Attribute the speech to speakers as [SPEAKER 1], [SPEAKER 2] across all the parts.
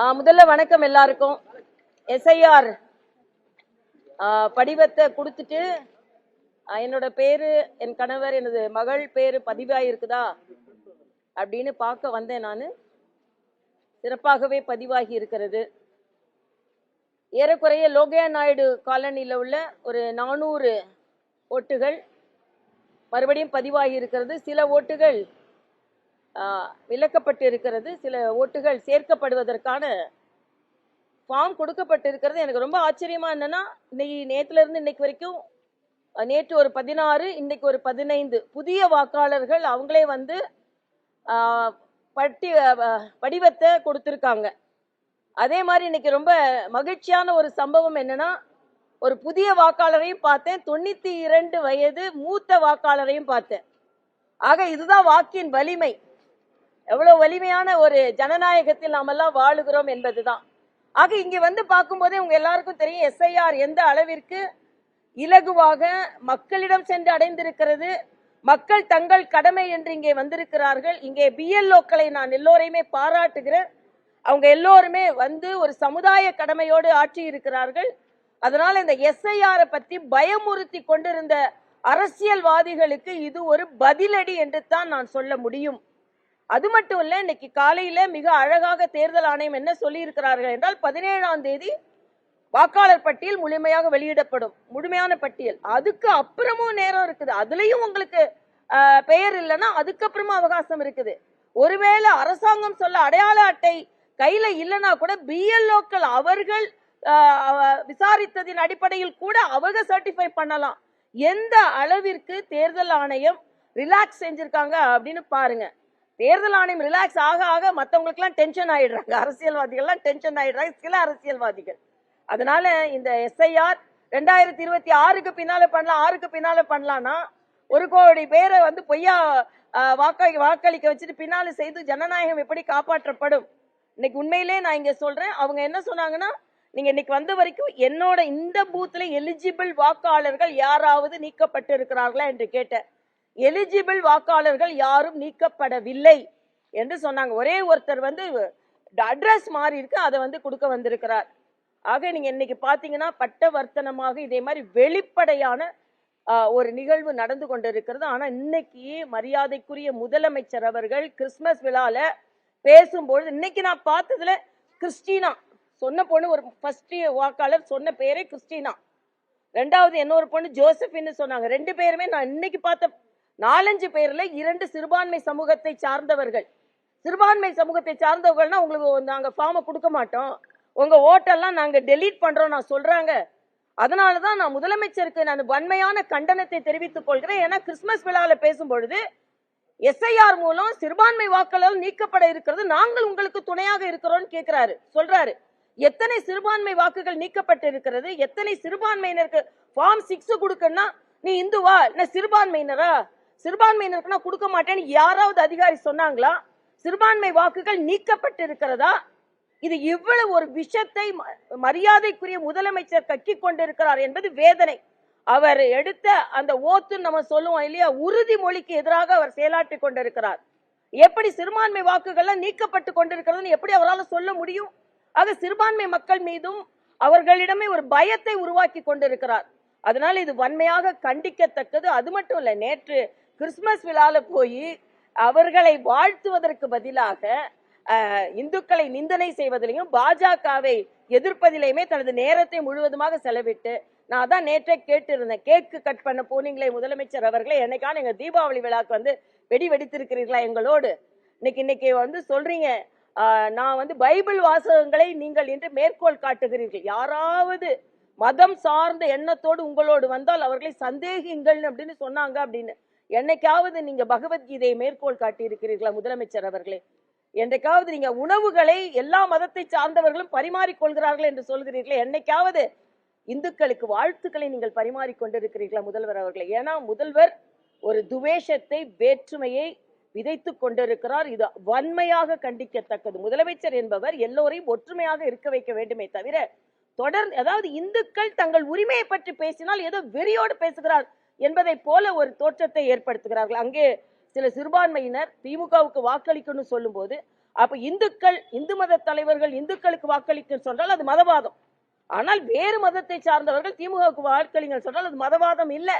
[SPEAKER 1] முதல்ல வணக்கம் எல்லாருக்கும். எஸ்ஐஆர் படிவத்தை கொடுத்துட்டு என்னோட பேரு, என் கணவர், எனது மகள் பேரு பதிவாயிருக்குதா அப்படின்னு பார்க்க வந்தேன். நான் சிறப்பாகவே பதிவாகி இருக்கிறது. ஏறக்குறைய லோகையா நாயுடு காலனியில் உள்ள ஒரு 400 ஓட்டுகள் மறுபடியும் பதிவாகி இருக்கிறது. சில ஓட்டுகள் விலக்கப்பட்டு இருக்கிறது, சில ஓட்டுகள் சேர்க்கப்படுவதற்கான ஃபார்ம் கொடுக்கப்பட்டிருக்கிறது. எனக்கு ரொம்ப ஆச்சரியமா என்னன்னா, நேற்றுல இருந்து இன்னைக்கு வரைக்கும், நேற்று ஒரு 16, இன்னைக்கு ஒரு 15 புதிய வாக்காளர்கள் அவங்களே வந்து படிவத்தை கொடுத்திருக்காங்க. அதே மாதிரி இன்னைக்கு ரொம்ப மகிழ்ச்சியான ஒரு சம்பவம் என்னன்னா, ஒரு புதிய வாக்காளரையும் பார்த்தேன், 92 வயது மூத்த வாக்காளரையும் பார்த்தேன். ஆக இதுதான் வாக்கின் வலிமை. எவ்வளவு வலிமையான ஒரு ஜனநாயகத்தில் நாமெல்லாம் வாழுகிறோம் என்பதுதான். ஆக இங்க வந்து பார்க்கும்போதே உங்க எல்லாருக்கும் தெரியும் எஸ்ஐஆர் எந்த அளவிற்கு இலகுவாக மக்களிடம் சென்று அடைந்திருக்கிறது. மக்கள் தங்கள் கடமை என்று இங்கே வந்திருக்கிறார்கள். இங்கே பிஎல்ஓக்களை நான் எல்லோரையுமே பாராட்டுகிறேன். அவங்க எல்லோருமே வந்து ஒரு சமுதாய கடமையோடு ஆற்றி இருக்கிறார்கள். அதனால இந்த எஸ்ஐஆரை பற்றி பயமுறுத்தி கொண்டிருந்த அரசியல்வாதிகளுக்கு இது ஒரு பதிலடி என்று தான் நான் சொல்ல முடியும். அது மட்டும் இல்ல, இன்னைக்கு காலையில மிக அழகாக தேர்தல் ஆணையம் என்ன சொல்லி இருக்கிறார்கள் என்றால், 17ஆம் தேதி வாக்காளர் பட்டியல் முழுமையாக வெளியிடப்படும், முழுமையான பட்டியல். அதுக்கு அப்புறமும் நேரம் இருக்குது. அதுலயும் உங்களுக்கு பெயர் இல்லைன்னா அதுக்கப்புறமா அவகாசம் இருக்குது. ஒருவேளை அரசாங்கம் சொல்ல அடையாள அட்டை கையில இல்லைன்னா கூட பிஎல்ஓக்கள் அவர்கள் விசாரித்ததின் அடிப்படையில் கூட அவங்க சர்டிஃபை பண்ணலாம். எந்த அளவிற்கு தேர்தல் ஆணையம் ரிலாக்ஸ் செஞ்சிருக்காங்க அப்படின்னு பாருங்க. தேர்தல் ஆணையம் ரிலாக்ஸ் ஆக ஆக மற்றவங்களுக்கு எல்லாம் டென்ஷன் ஆயிடுறாங்க, அரசியல்வாதிகள்லாம் டென்ஷன் ஆயிடுறாங்க, சில அரசியல்வாதிகள். அதனால இந்த எஸ்ஐஆர் 2026க்கு பின்னால பண்ணலாம், 6க்கு பின்னால பண்ணலாம்னா 1 கோடி பேரை வந்து பொய்யா வாக்களிக்க வச்சுட்டு பின்னால செய்து ஜனநாயகம் எப்படி காப்பாற்றப்படும்? இன்னைக்கு உண்மையிலே நான் இங்க சொல்றேன். அவங்க என்ன சொன்னாங்கன்னா, நீங்க இன்னைக்கு வந்த வரைக்கும் என்னோட இந்த பூத்துல எலிஜிபிள் வாக்காளர்கள் யாராவது நீக்கப்பட்டு இருக்கிறார்களா என்று கேட்டேன். எலிஜிபிள் வாக்காளர்கள் யாரும் நீக்கப்படவில்லை என்று சொன்னாங்க. ஒரே ஒருத்தர் வந்து அட்ரஸ் மாறி இருக்கு, அதை வந்து கொடுக்க வந்திருக்கிறார். ஆக நீங்க இன்னைக்கு பாத்தீங்கன்னா பட்டவர்த்தனமாக இதே மாதிரி வெளிப்படையான ஒரு நிகழ்வு நடந்து கொண்டிருக்கிறது. ஆனா இன்னைக்கு மரியாதைக்குரிய முதலமைச்சர் அவர்கள் கிறிஸ்துமஸ் விழால பேசும்பொழுது, இன்னைக்கு நான் பார்த்ததுல கிறிஸ்டினா சொன்ன பொண்ணு, ஒரு ஃபர்ஸ்ட் வாக்காளர் சொன்ன பேரே கிறிஸ்டினா, 2வது இன்னொரு பொண்ணு ஜோசபின்னு சொன்னாங்க. 2 பேருமே நான் இன்னைக்கு பார்த்த 4-5 பேர்ல 2 சிறுபான்மை சமூகத்தை சார்ந்தவர்கள். சிறுபான்மை சமூகத்தை சார்ந்தவர்கள்னா உங்களுக்கு நாங்க ஃபார்மை கொடுக்க மாட்டோம், உங்க ஓட்டெல்லாம் நாங்க டெலீட் பண்றோம் நான் சொல்றாங்க. அதனாலதான் நான் முதலமைச்சருக்கு நான் வன்மையான கண்டனத்தை தெரிவித்துக் கொள்கிறேன். ஏன்னா கிறிஸ்துமஸ் விழால பேசும்பொழுது எஸ்ஐஆர் மூலம் சிறுபான்மை வாக்காளர்கள் நீக்கப்பட இருக்கிறது, நாங்கள் உங்களுக்கு துணையாக இருக்கிறோம் கேட்கிறாரு, சொல்றாரு. எத்தனை சிறுபான்மை வாக்குகள் நீக்கப்பட்டு இருக்கிறது? எத்தனை சிறுபான்மையினருக்கு ஃபார்ம் 6 கொடுக்கணும்னா நீ இந்துவா என்ன சிறுபான்மையினரா? சிறுபான்மையினருக்கு நான் கொடுக்க மாட்டேன்னு யாராவது அதிகாரி சொன்னாங்களா? சிறுபான்மை வாக்குகள் நீக்கப்பட்டு இருக்கிறதா? இது இவ்வளவு ஒரு விஷயத்தை மரியாதைக்குரிய முதலமைச்சர் கக்கி கொண்டிருக்கிறார் என்பது வேதனை. அவர் எடுத்த அந்த ஓத்து நம்ம சொல்லுவோம் இல்லையா, உறுதிமொழிக்கு எதிராக அவர் செயலாற்றி கொண்டிருக்கிறார். எப்படி சிறுபான்மை வாக்குகள்லாம் நீக்கப்பட்டு கொண்டிருக்கிறதுன்னு எப்படி அவரால் சொல்ல முடியும்? ஆக சிறுபான்மை மக்கள் மீதும் அவர்களிடமே ஒரு பயத்தை உருவாக்கி கொண்டிருக்கிறார். அதனால இது வன்மையாக கண்டிக்கத்தக்கது. அது மட்டும் இல்ல, நேற்று கிறிஸ்துமஸ் விழால போய் அவர்களை வாழ்த்துவதற்கு பதிலாக இந்துக்களை நிந்தனை செய்வதிலையும் பாஜகவை எதிர்ப்பதிலையுமே தனது நேரத்தை முழுவதுமாக செலவிட்டு, நான் தான் நேற்றே கேட்டு இருந்தேன், கேக்கு கட் பண்ண போனீங்களே முதலமைச்சர் அவர்களே, என்னைக்கான எங்க தீபாவளி விழாக்கு வந்து வெடி வெடித்திருக்கிறீர்களா எங்களோடு? இன்னைக்கு வந்து சொல்றீங்க நான் வந்து பைபிள் வாசகங்களை நீங்கள் என்று மேற்கோள் காட்டுகிறீர்கள். யாராவது மதம் சார்ந்த எண்ணத்தோடு உங்களோடு வந்தால் அவர்களை சந்தேகிங்கள் அப்படின்னு சொன்னாங்க அப்படின்னு என்னைக்காவது நீங்க பகவத்கீதையை மேற்கோள் காட்டி இருக்கிறீர்களா முதலமைச்சர் அவர்களே? என்றைக்காவது நீங்க உணவுகளை எல்லா மதத்தை சார்ந்தவர்களும் பரிமாறிக்கொள்கிறார்கள் என்று சொல்கிறீர்களே, என்னைக்காவது இந்துக்களுக்கு வாழ்த்துக்களை நீங்கள் பரிமாறிக்கொண்டிருக்கிறீர்களா முதல்வர் அவர்களே? ஏன்னா முதல்வர் ஒரு துவேஷத்தை, வேற்றுமையை விதைத்து கொண்டிருக்கிறார். இது வன்மையாக கண்டிக்கத்தக்கது. முதலமைச்சர் என்பவர் எல்லோரையும் ஒற்றுமையாக இருக்க வைக்க வேண்டுமே தவிர தொடர்ந்து, அதாவது இந்துக்கள் தங்கள் உரிமையை பற்றி பேசினால் ஏதோ வெறியோடு பேசுகிறார் என்பதை போல ஒரு தோற்றத்தை ஏற்படுத்துகிறார்கள். அங்கே சில சிறுபான்மையினர் திமுகவுக்கு வாக்களிக்கணும்னு சொல்லும் போது அப்ப இந்துக்கள், இந்து மத தலைவர்கள் இந்துக்களுக்கு வாக்களிக்க சொன்னால் அது மதவாதம். ஆனால் வேறு மதத்தை சார்ந்தவர்கள் திமுகவுக்கு வாக்களிங்க சொன்னால் அது மதவாதம் இல்லை.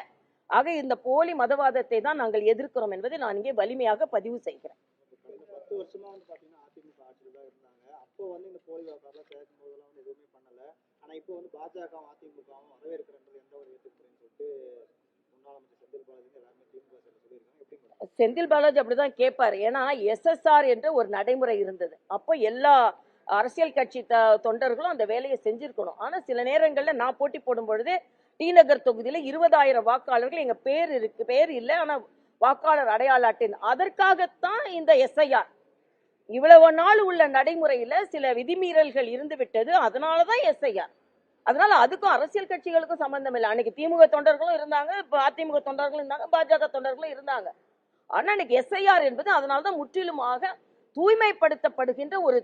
[SPEAKER 1] ஆக இந்த போலி மதவாதத்தை தான் நாங்கள் எதிர்க்கிறோம் என்பதை நான் இங்கே வலிமையாக பதிவு செய்கிறேன்.
[SPEAKER 2] 10 வருஷமா வந்து பாத்தீங்கன்னா அதிமுக ஆட்சியில் தான் இருந்தாங்க. அப்போ வந்து இந்த போலி வாக்காளர்லாம் சேர்க்கும் போதெல்லாம் வந்து எதுவுமே பண்ணல. ஆனா இப்போ வந்து பாஜகவும் அதிமுகவும் வரவேற்கிறன்றது எந்த ஒரு ஏற்றுக்குறேன்னு சொல்லிட்டு முன்னாள் அமைச்சர் செந்தில் பாலாஜி எல்லாருமே திமுக சொல்லியிருக்காங்க. எப்படி
[SPEAKER 1] செந்தில் பாலாஜி அப்படிதான் கேட்பாரு. ஏன்னா SSR என்ற ஒரு நடைமுறை இருந்தது. அப்போ எல்லா அரசியல் கட்சி தொண்டர்களும் அந்த வேலையை செஞ்சிருக்கணும். ஆனா சில நேரங்கள்ல நான் போட்டி போடும் பொழுது டி நகர் தொகுதியில 20,000 வாக்காளர்கள் எங்க பேர் இருக்கு, பேர் இல்லை, ஆனா வாக்காளர் அடையாள அட்டை. அதற்காகத்தான் இந்த SIR. இவ்வளவு நாள் உள்ள நடைமுறையில சில விதிமீறல்கள் இருந்து விட்டது. அதனாலதான் SIR. அதனால அதுக்கும் அரசியல் கட்சிகளுக்கும் சம்பந்தம் இல்லை. அன்னைக்கு திமுக தொண்டர்களும் இருந்தாங்க, இப்ப அதிமுக தொண்டர்களும் இருந்தாங்க, பாஜக தொண்டர்களும் இருந்தாங்க. ஆனா இன்னைக்கு SIR என்பது அதனாலதான் முற்றிலுமாக தூய்மைப்படுத்தப்படுகின்ற ஒரு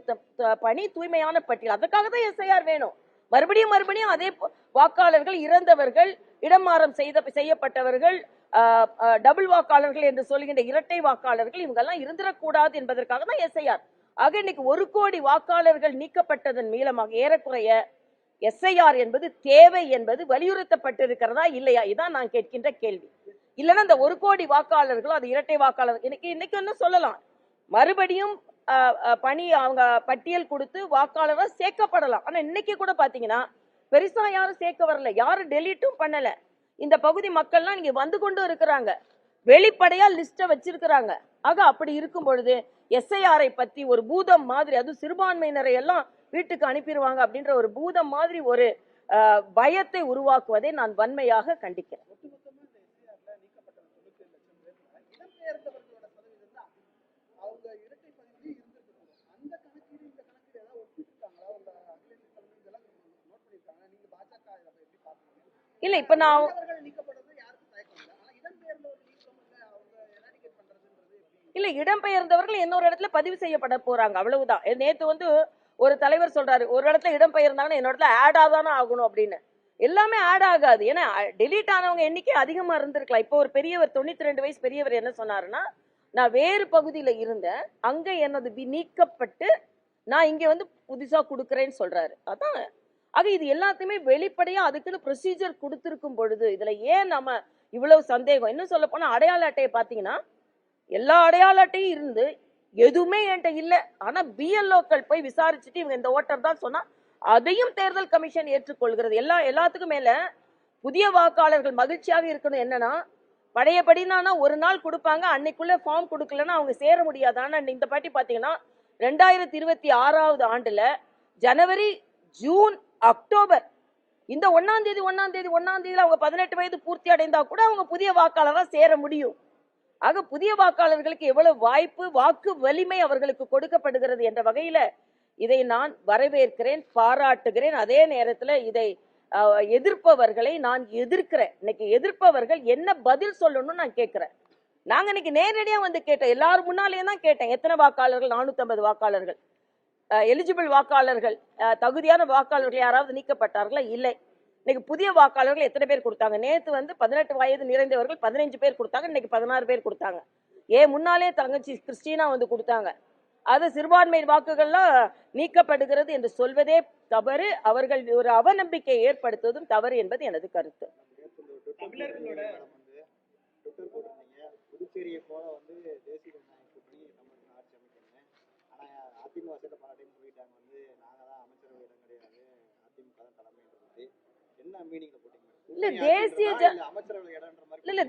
[SPEAKER 1] பணி, தூய்மையான பட்டியல். அதுக்காக தான் SIR வேணும். மறுபடியும் மறுபடியும் அதே வாக்காளர்கள், இறந்தவர்கள், இடமாற்றம் செய்யப்பட்டவர்கள், டபுள் வாக்காளர்கள் என்று சொல்கின்ற இரட்டை வாக்காளர்கள், இவங்கெல்லாம் இருந்திடக்கூடாது என்பதற்காக தான் SIR. ஆக இன்னைக்கு 1 கோடி வாக்காளர்கள் நீக்கப்பட்டதன் மூலமாக ஏறக்குறைய SIR என்பது தேவை என்பது வலியுறுத்தப்பட்டிருக்கிறதா இல்லையா? இதான் நான் கேட்கின்ற கேள்வி. இல்லைன்னா இந்த 1 கோடி வாக்காளர்களும் அது இரட்டை வாக்காளர் இன்னைக்கு என்ன சொல்லலாம், மறுபடியும் பணி அவங்க பட்டியல் கொடுத்து வாக்காளராக சேர்க்கப்படலாம். ஆனா இன்னைக்கு கூட பாத்தீங்கன்னா பெருசா யாரும் சேர்க்க வரல, யாரும் டெலீட்டும் பண்ணல. இந்த பகுதி மக்கள்லாம் இங்க வந்து கொண்டு இருக்கிறாங்க, வெளிப்படையா லிஸ்ட வச்சிருக்கிறாங்க. ஆக அப்படி இருக்கும் பொழுது SIR-ஐ பத்தி ஒரு பூதம் மாதிரி, அது சிறுபான்மையினரை எல்லாம் வீட்டுக்கு அனுப்பிடுவாங்க அப்படின்ற ஒரு பூதம் மாதிரி ஒரு பயத்தை உருவாக்குவதை நான் வன்மையாக கண்டிக்கிறேன். இல்ல இப்ப நான் இல்ல இடம்பெயர்ந்தவர்கள் இன்னொரு இடத்துல பதிவு செய்யப்பட போறாங்க, அவ்வளவுதான். நேத்து வந்து ஒரு தலைவர் சொல்றாரு, ஒரு இடத்துல இடம்பெயர்ந்தாங்கன்னா இன்னொரு இடத்துல ஆட் ஆதானே ஆகணும் அப்படின்னு. எல்லாமே ஆட் ஆகாது. ஏன்னா டெலீட் ஆனவங்க எண்ணிக்கை அதிகமா இருந்திருக்கலாம். இப்போ ஒரு பெரியவர் 92 வயசு பெரியவர் என்ன சொன்னாருன்னா, நான் வேறு பகுதியில இருந்தேன், அங்க எனது நீக்கப்பட்டு நான் இங்க வந்து புதுசா கொடுக்கறேன்னு சொல்றாரு. அதான். ஆக இது எல்லாத்தையுமே வெளிப்படையா அதுக்குன்னு ப்ரொசீஜர் கொடுத்திருக்கும் பொழுது இதுல ஏன் நம்ம இவ்வளவு சந்தேகம்? இன்னும் சொல்ல போனா அடையாள அட்டையை பாத்தீங்கன்னா எல்லா அடையாள அட்டையும் இருந்து எதுவுமே என்கிட்ட இல்ல, ஆனா BLOக்கள் போய் விசாரிச்சுட்டு இவங்க இந்த ஓட்டர் தான் சொன்னா அதையும் தேர்தல் கமிஷன் ஏற்றுக்கொள்கிறது. எல்லாத்துக்கும் மேல புதிய வாக்காளர்கள் மகிழ்ச்சியாக இருக்கணும். என்னன்னா பழையபடினா ஒரு நாள் கொடுப்பாங்க, அன்னைக்குள்ள ஃபார்ம் கொடுக்கலன்னா அவங்க சேர முடியாது. ஆனா இந்த பாட்டி பாத்தீங்கன்னா 2026 ஆண்டுல ஜனவரி, ஜூன், அக்டோபர் இந்த 1ஆம் தேதி அவங்க 18 வயது பூர்த்தி அடைந்தா கூட அவங்க புதிய வாக்காளராக சேர முடியும். ஆக புதிய வாக்காளர்களுக்கு எவ்வளவு வாய்ப்பு, வாக்கு வலிமை அவர்களுக்கு கொடுக்கப்படுகிறது என்ற வகையில இதை நான் வரவேற்கிறேன், பாராட்டுகிறேன். அதே நேரத்தில் இதை எதிர்ப்பவர்களை நான் எதிர்க்கிறேன். இன்னைக்கு எதிர்ப்பவர்கள் என்ன பதில் சொல்லணும்னு நான் கேட்கிறேன். நாங்க இன்னைக்கு நேரடியா வந்து கேட்டோம், எல்லாரும் முன்னாலேயே தான் கேட்டேன், எத்தனை வாக்காளர்கள்? 450 வாக்காளர்கள் எலிஜிபிள் வாக்காளர்கள், தகுதியான வாக்காளர்கள் யாராவது நீக்கப்பட்டார்களா? இல்லை. இன்னைக்கு புதிய வாக்காளர்கள் எத்தனை பேர் கொடுத்தாங்க? நேற்று வந்து 18 வயது நிறைந்தவர்கள் 15 பேர் கொடுத்தாங்க, இன்னைக்கு 16 பேர் கொடுத்தாங்க. முன்னாலே தங்கச்சி கிறிஸ்டினா வந்து கொடுத்தாங்க. அது சிறுபான்மை வாக்குகள்லாம் நீக்கப்படுகிறது என்று சொல்வதே தவறு. அவர்கள் ஒரு அவநம்பிக்கையை ஏற்படுத்துவதும் தவறு என்பது எனது கருத்து.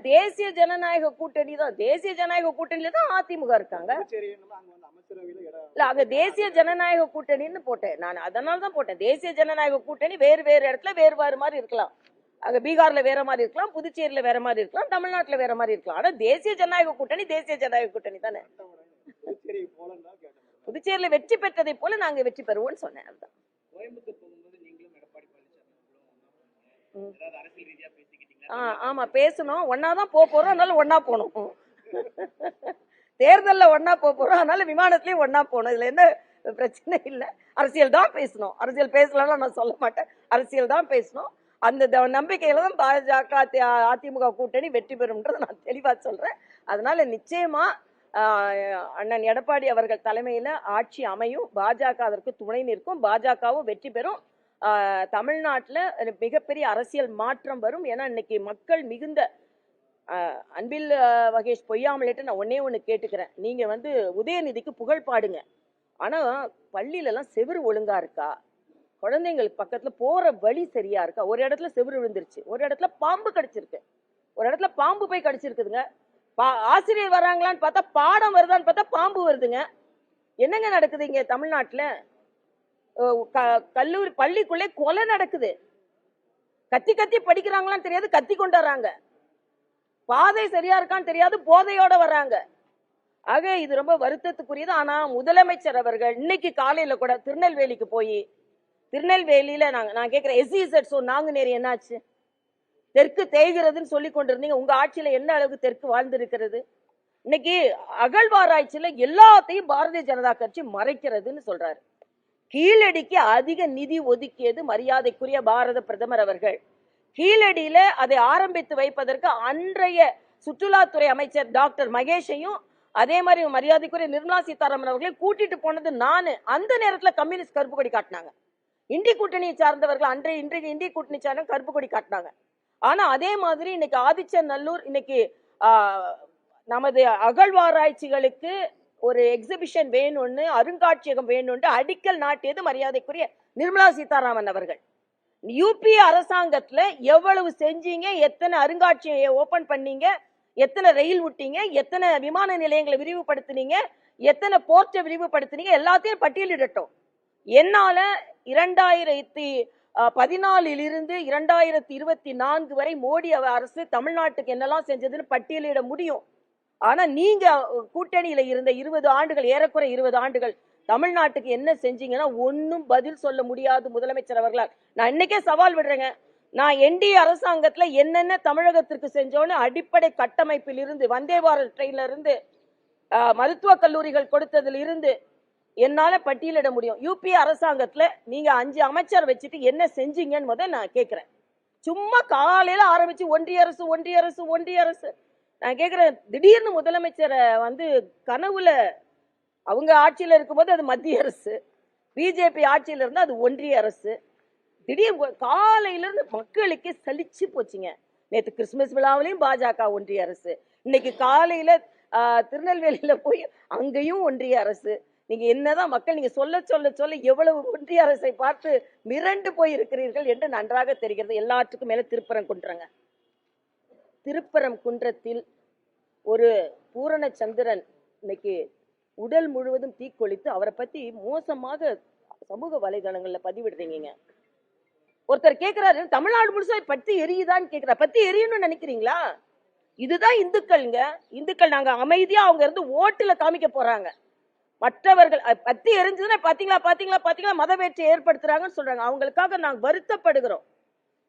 [SPEAKER 1] தேசிய ஜனநாயக கூட்டணி தான், தேசிய ஜனநாயக கூட்டணியில தான் அதிமுக இருக்காங்க. இல்ல அங்க தேசிய ஜனநாயக கூட்டணின்னு போட்டேன் நான், அதனாலதான் போட்டேன். தேசிய ஜனநாயக கூட்டணி வேறு வேறு இடத்துல வேறு வேறு மாதிரி இருக்கலாம். அங்க பீகார்ல வேற மாதிரி இருக்கலாம், புதுச்சேரியில வேற மாதிரி இருக்கலாம், தமிழ்நாட்டுல வேற மாதிரி இருக்கலாம். ஆனா தேசிய ஜனநாயக கூட்டணி தேசிய ஜனநாயக கூட்டணி தானே. புதுச்சேரியில வெற்றி பெற்றதை போல நாங்க வெற்றி பெறுவோம்னு சொன்னேன். அதுதான். ஆமா பேசணும், ஒன்னாதான் போறோம், அதனால ஒன்னா போனோம். தேர்தல்ல ஒன்னா போறோம், அதனால விமானத்திலயும் ஒன்னா போனோம். இதுல என்ன பிரச்சனை இல்லை. அரசியல் தான் பேசணும், அரசியல் பேசலாம் நான் சொல்ல மாட்டேன், அரசியல் தான் பேசணும். அந்த நம்பிக்கையில தான் பாஜக அதிமுக கூட்டணி வெற்றி பெறும்ன்றது நான் தெளிவா சொல்றேன். அதனால நிச்சயமா அண்ணன் எடப்பாடி அவர்கள் தலைமையில ஆட்சி அமையும், பாஜக அதற்கு துணை நிற்கும், பாஜகவும் வெற்றி பெறும். தமிழ்நாட்டில் மிகப்பெரிய அரசியல் மாற்றம் வரும். ஏன்னா இன்னைக்கு மக்கள் மிகுந்த அன்பில் மகேஷ் பொய்யாமலேட்டு நான் ஒன்னே ஒன்று கேட்டுக்கிறேன். நீங்க உதயநிதிக்கு புகழ் பாடுங்க, ஆனா பள்ளியிலலாம் செவுரு ஒழுங்கா இருக்கா? குழந்தைங்களுக்கு பக்கத்துல போற வழி சரியா இருக்கா? ஒரு இடத்துல செவுரு விழுந்துருச்சு, ஒரு இடத்துல பாம்பு கடிச்சிருக்கு, ஒரு இடத்துல பாம்பு போய் கடிச்சிருக்குதுங்க. ஆசிரியர் வராங்களான்னு பார்த்தா பாடம் வருதான்னு பார்த்தா பாம்பு வருதுங்க. என்னங்க நடக்குது இங்க தமிழ்நாட்டுல? கல்லூரி பள்ளிக்குள்ளே கொலை நடக்குது. கத்தி கத்தி படிக்கிறாங்களான்னு தெரியாது, கத்தி கொண்டாடுறாங்க. பாதை சரியா இருக்கான்னு தெரியாது, போதையோட வர்றாங்க. ஆக இது ரொம்ப வருத்தத்துக்குரியது. ஆனா முதலமைச்சர் அவர்கள் இன்னைக்கு காலையில கூட திருநெல்வேலிக்கு போய், திருநெல்வேலியில நான் கேட்கிறேன், SEZ நாங்குநேரி என்னாச்சு? தெற்கு தேய்கிறதுன்னு சொல்லி கொண்டிருந்தீங்க, உங்க ஆட்சியில என்ன அளவுக்கு தெற்கு வாழ்ந்திருக்கிறது? இன்னைக்கு அகழ்வாராய்ச்சியில எல்லாத்தையும் பாரதிய ஜனதா கட்சி மறைக்கிறதுன்னு சொல்றாரு. கீழடிக்கு அதிக நிதி ஒதுக்கியது மரியாதைக்குரிய பாரத பிரதமர் அவர்கள். கீழடியில அதை ஆரம்பித்து வைப்பதற்கு அன்றைய சுற்றுலாத்துறை அமைச்சர் டாக்டர் மகேஷையும் அதே மாதிரி மரியாதைக்குரிய நிர்மலா சீதாராமன் அவர்களையும் கூட்டிட்டு போனது நானு. அந்த நேரத்துல கம்யூனிஸ்ட் கருப்பு கொடி காட்டினாங்க. இந்தி கூட்டணியை சார்ந்தவர்கள் இன்றைக்கு இந்திய கூட்டணி சார்ந்த கருப்பு கொடி காட்டினாங்க. ஆனா அதே மாதிரி இன்னைக்கு ஆதிச்சநல்லூர், இன்னைக்கு நமது அகழ்வாராய்ச்சிகளுக்கு ஒரு எக்ஸிபிஷன் வேணும்னு, அருங்காட்சியகம் வேணும்னு அடிக்கல் நாட்டியது மரியாதைக்குரிய நிர்மலா சீதாராமன் அவர்கள். யூபி அரசாங்கத்துல எவ்வளவு செஞ்சீங்க? எத்தனை அருங்காட்சியகம் ஓபன் பண்ணீங்க? எத்தனை ரயில் விட்டீங்க? எத்தனை விமான நிலையங்களை விரிவுபடுத்தினீங்க? எத்தனை போர்ட்டை விரிவுபடுத்தினீங்க? எல்லாத்தையும் பட்டியலிடட்டும். என்னால 2014 இருந்து 2024 வரை மோடி அரசு தமிழ்நாட்டுக்கு என்னெல்லாம் செஞ்சதுன்னு பட்டியலிட முடியும். ஆனா நீங்க கூட்டணியில இருந்த 20 ஆண்டுகள், ஏறக்குறை 20 ஆண்டுகள் தமிழ்நாட்டுக்கு என்ன செஞ்சீங்கன்னா ஒன்னும் பதில் சொல்ல முடியாது முதலமைச்சர் அவர்களால். நான் இன்னைக்கே சவால் விடுறேங்க. நான் NDA அரசாங்கத்துல என்னென்ன தமிழகத்திற்கு செஞ்சோன்னு அடிப்படை கட்டமைப்பில் இருந்து, வந்தே பாரத் ட்ரெயின்ல இருந்து, மருத்துவக் கல்லூரிகள் கொடுத்ததில் இருந்து என்னால பட்டியலிட முடியும். யூபி அரசாங்கத்துல நீங்க 5 அமைச்சர் வச்சுட்டு என்ன செஞ்சீங்கன்னு நான் கேட்கிறேன். சும்மா காலையில ஆரம்பிச்சு ஒன்றிய அரசு ஒன்றிய அரசு ஒன்றிய அரசு. நான் கேட்கிறேன், திடீர்னு முதலமைச்சரை கனவுல அவங்க ஆட்சியில இருக்கும்போது அது மத்திய அரசு, பிஜேபி ஆட்சியில இருந்தா அது ஒன்றிய அரசு. திடீர் காலையில இருந்து மக்களுக்கு சலிச்சு போச்சுங்க. நேற்று கிறிஸ்துமஸ் விழாவிலையும் பாஜக ஒன்றிய அரசு, இன்னைக்கு காலையில திருநெல்வேலியில போய் அங்கேயும் ஒன்றிய அரசு. நீங்க என்னதான் மக்கள், நீங்க சொல்ல சொல்ல சொல்ல எவ்வளவு ஒன்றிய அரசை பார்த்து மிரண்டு போய் இருக்கிறீர்கள் என்று நன்றாக தெரிகிறது. எல்லாத்துக்கும் மேல திருப்பரங்குன்றங்க. திருப்பரங்குன்றத்தில் ஒரு பூரணச்சந்திரன் இன்னைக்கு உடல் முழுவதும் தீக்கொளித்து அவரை பத்தி மோசமாக சமூக வலைதளங்கள்ல பதிவிடுறீங்க. ஒருத்தர் கேட்கிறாரு, தமிழ்நாடு முழுசா பத்தி எரியுதான்னு கேட்கிறார். பத்தி எரியணும்னு நினைக்கிறீங்களா? இதுதான் இந்துக்கள்ங்க. இந்துக்கள் நாங்க அமைதியா அவங்க இருந்து ஓட்டுல காமிக்க போறாங்க. மற்றவர்கள் பத்தி எரிஞ்சதுன்னா பாத்தீங்களா பாத்தீங்களா பாத்தீங்களா மதவேற்றை ஏற்படுத்துறாங்கன்னு சொல்றாங்க. அவங்களுக்காக நாங்க வருத்தப்படுகிறோம்.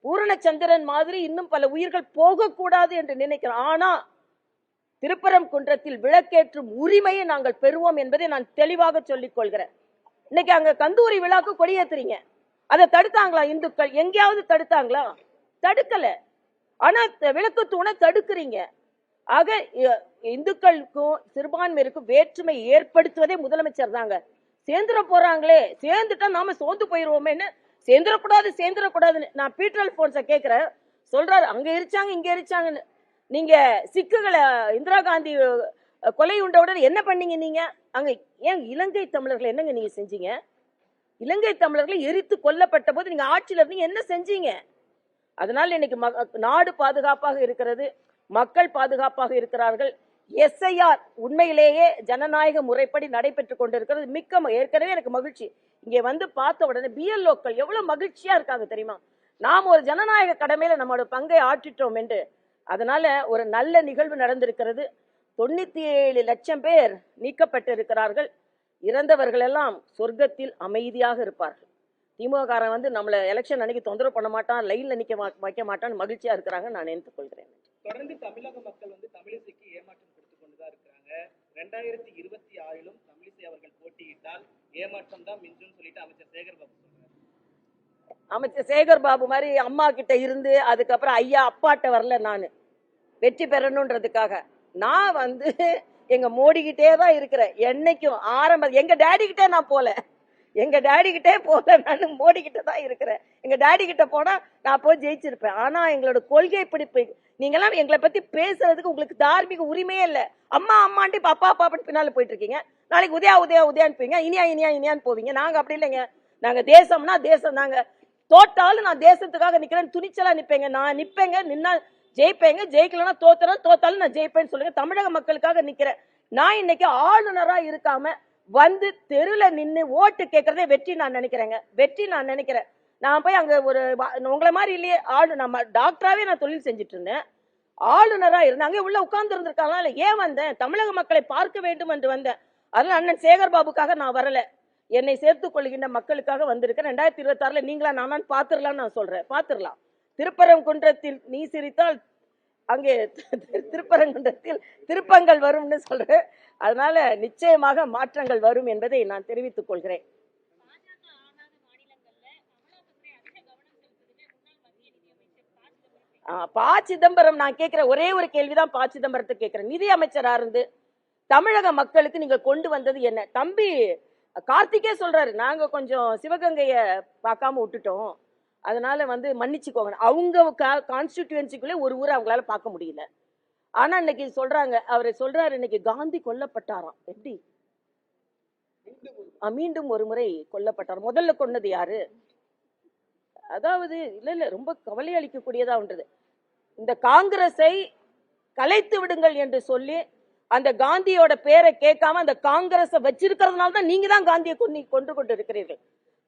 [SPEAKER 1] பூரணச்சந்திரன் மாதிரி இன்னும் பல உயிர்கள் போகக்கூடாது என்று நினைக்கிறோம். ஆனா திருப்பரங்குன்றத்தில் விளக்கேற்றும் உரிமையை நாங்கள் பெறுவோம் என்பதை நான் தெளிவாக சொல்லிக் கொள்கிறேன். இன்னைக்கு அங்க கந்தூரி விழாக்கு கொடியேத்துறீங்க, அதை தடுத்தாங்களா இந்துக்கள்? எங்கேயாவது தடுத்தாங்களா? தடுக்கல. ஆனா விளக்கு தூணை தடுக்கிறீங்க. ஆக இந்துக்களுக்கும் சிறுபான்மையினருக்கும் வேற்றுமை ஏற்படுத்துவதே முதலமைச்சர் தாங்க. சேர்ந்துட போறாங்களே, சேர்ந்துட்டா நாம சோர்ந்து போயிருவோமேன்னு சேர்ந்துடக்கூடாதுன்னு நான் பீட்டர் போன்ஸை கேட்கிறேன். சொல்றாரு அங்க எரிச்சாங்க இங்க எரிச்சாங்கன்னு. நீங்க சிக்குகளை இந்திரா காந்தி கொலை உண்டவுடன் என்ன பண்ணீங்க? நீங்க அங்க ஏன் இலங்கை தமிழர்கள் என்னங்க நீங்க செஞ்சீங்க? இலங்கை தமிழர்கள் எரித்து கொல்லப்பட்ட போது நீங்க ஆட்சியில இருந்தீங்க, என்ன செஞ்சீங்க? அதனால இன்னைக்கு நாடு பாதுகாப்பாக இருக்கிறது, மக்கள் பாதுகாப்பாக இருக்கிறார்கள். SIR உண்மையிலேயே ஜனநாயக முறைப்படி நடைபெற்றுக் கொண்டிருக்கிறது. ஏற்கனவே எனக்கு மகிழ்ச்சி. இங்க பார்த்த உடனே BLOக்கள் எவ்வளவு மகிழ்ச்சியா இருக்காங்க தெரியுமா? நாம் ஒரு ஜனநாயக கடமையில நம்மளோட பங்கை ஆற்றிட்டோம் என்று. அதனால ஒரு நல்ல நிகழ்வு நடந்திருக்கிறது. 97 லட்சம் பேர் நீக்கப்பட்டிருக்கிறார்கள். இறந்தவர்கள் எல்லாம் சொர்க்கத்தில் அமைதியாக இருப்பார்கள். திமுக நம்மள எலெக்ஷன் அன்னைக்கு தொந்தரவு பண்ண மாட்டான், லைன்ல வைக்க மாட்டான்னு மகிழ்ச்சியா இருக்கிறாங்க. நான் நினைத்துக் கொள்கிறேன்.
[SPEAKER 2] தொடர்ந்து தமிழக மக்கள் தமிழிசைக்கு ஏமாற்றம் கொடுத்து கொண்டுதான் இருக்கிறாங்க. 2026 தமிழிசை அவர்கள் போட்டியிட்டால் ஏமாற்றம் தான் மிஞ்சும் சொல்லிட்டு அமைச்சர் சேகர்பாபு சொல்றாரு.
[SPEAKER 1] அமைச்சர் சேகர்பாபு மாதிரி அம்மா கிட்ட இருந்து அதுக்கப்புறம் ஐயா அப்பாட்ட வரல. நான் வெற்றி பெறணுன்றதுக்காக நான் எங்க மோடி கிட்டே தான் இருக்கிறேன் என்னைக்கும். எங்க டாடி கிட்டே நான் போல, நான் மோடி கிட்ட தான் இருக்கிறேன். எங்க டாடி கிட்ட போனா நான் போய் ஜெயிச்சிருப்பேன். ஆனா எங்களோட கொள்கை பிடிப்பு, நீங்க எல்லாம் எங்களை பத்தி பேசுறதுக்கு உங்களுக்கு தார்மீக உரிமையே இல்ல. அம்மா அம்மான்ட்டு இப்ப அப்பா அப்பான்னு பின்னால போயிட்டு இருக்கீங்க. நாளைக்கு உதயா உதயா உதயான்னு போவீங்க, இனியான்னு போவீங்க. நாங்க அப்படி இல்லைங்க. நாங்க தேசம்னா தேசம். நாங்க தோட்டாலும் நான் தேசத்துக்காக நிக்கிறேன், துணிச்சலா நிப்பேங்க. நான் நிப்பேங்க, நின்னா ஜெயிப்பேங்க. ஜெயிக்கலன்னா தோத்தாலும் நான் ஜெயிப்பேன்னு சொல்லுங்க. தமிழக மக்களுக்காக நிக்கிறேன். நான் இன்னைக்கு ஆளுநரா இருக்காம வந்து தெருல நின்னு ஓட்டு கேட்கறதே வெற்றி நான் நினைக்கிறேங்க. நான் நினைக்கிறேன். நான் போய் அங்க ஒரு உங்களை மாதிரி இல்லையே, நம்ம டாக்டராவே நான் தொழில் செஞ்சுட்டு இருந்தேன். ஆளுநரா இருந்தேன். அங்கே உள்ள உட்கார்ந்து இருந்திருக்காங்களா இல்ல? ஏன் வந்தேன்? தமிழக மக்களை பார்க்க வேண்டும் என்று வந்தேன். அதனால அண்ணன் சேகர் பாபுக்காக நான் வரல, என்னை சேர்த்துக் கொள்கின்ற மக்களுக்காக வந்திருக்கேன். 2026 நீங்களா நானான்னு பாத்துடலாம்னு நான் சொல்றேன். பாத்துடலாம். திருப்பரங்குன்றத்தில் நீ சிரித்தால் அங்கே திருப்பரங்குன்றத்தில் திருப்பங்கள் வரும்னு சொல்றேன். அதனால நிச்சயமாக மாற்றங்கள் வரும் என்பதை நான் தெரிவித்துக் கொள்கிறேன். ப. சிதம்பரம், நான் கேட்கிற ஒரே ஒரு கேள்விதான் ப. சிதம்பரத்தை கேட்கிறேன். நிதி அமைச்சரா இருந்து தமிழக மக்களுக்கு நீங்க கொண்டு வந்தது என்ன? தம்பி கார்த்திகே சொல்றாரு, நாங்க கொஞ்சம் சிவகங்கைய பார்க்காம விட்டுட்டோம், அதனால மன்னிச்சுக்கோங்க. அவங்க கான்ஸ்டிடியூன்சிக்குள்ளே ஒரு ஊரை அவங்களால பார்க்க முடியல. ஆனா இன்னைக்கு சொல்றாங்க, அவர் சொல்றாரு இன்னைக்கு காந்தி கொல்லப்பட்டாராம். எப்படி? மீண்டும் ஒரு முறை கொல்லப்பட்டார். முதல்ல கொன்னது யாரு? அதாவது இல்ல ரொம்ப கவலை அளிக்கக்கூடியதா ஒன்றது. இந்த காங்கிரஸை கலைத்து விடுங்கள் என்று சொல்லி அந்த காந்தியோட பேரை கேட்காம அந்த காங்கிரஸை வச்சிருக்கிறதுனால தான் நீங்க தான் காந்தியை கொன்று கொண்டு இருக்கிறீர்கள்.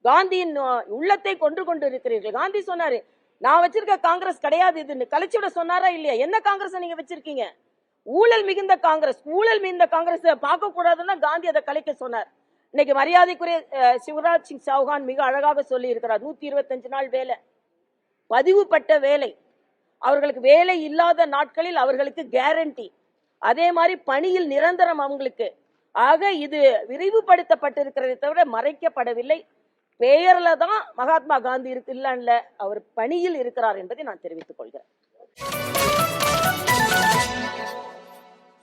[SPEAKER 1] காந்தியின் உள்ளத்தை கொன்று கொண்டு இருக்கிறீர்கள். காந்தி சொன்னாரு, நான் வச்சிருக்க காங்கிரஸ் கிடையாது இதுன்னு. கலைச்சு விட சொன்னாரா இல்லையா? என்ன காங்கிரஸ் நீங்க வச்சிருக்கீங்க? ஊழல் மிகுந்த காங்கிரஸ் பார்க்க கூடாதுன்னா காந்தி அதை கலைக்க சொன்னார். இன்னைக்கு மரியாதைக்குரிய சிவராஜ் சிங் சௌஹான் மிக அழகாக சொல்லி இருக்கிறார். 125 நாள் வேலை, பதிவுபட்ட வேலை. அவர்களுக்கு வேலை இல்லாத நாட்களில் அவர்களுக்கு கேரண்டி. அதே மாதிரி பணியில் நிரந்தரம் அவங்களுக்கு. ஆக இது விரிவுபடுத்தப்பட்டிருக்கிறதை தவிர மறைக்கப்படவில்லை. பெயர்ல தான் மகாத்மா காந்தி இருக்கு, இல்ல அவர் பணியில் இருக்கிறார் என்பதை நான் தெரிவித்துக் கொள்கிறேன்.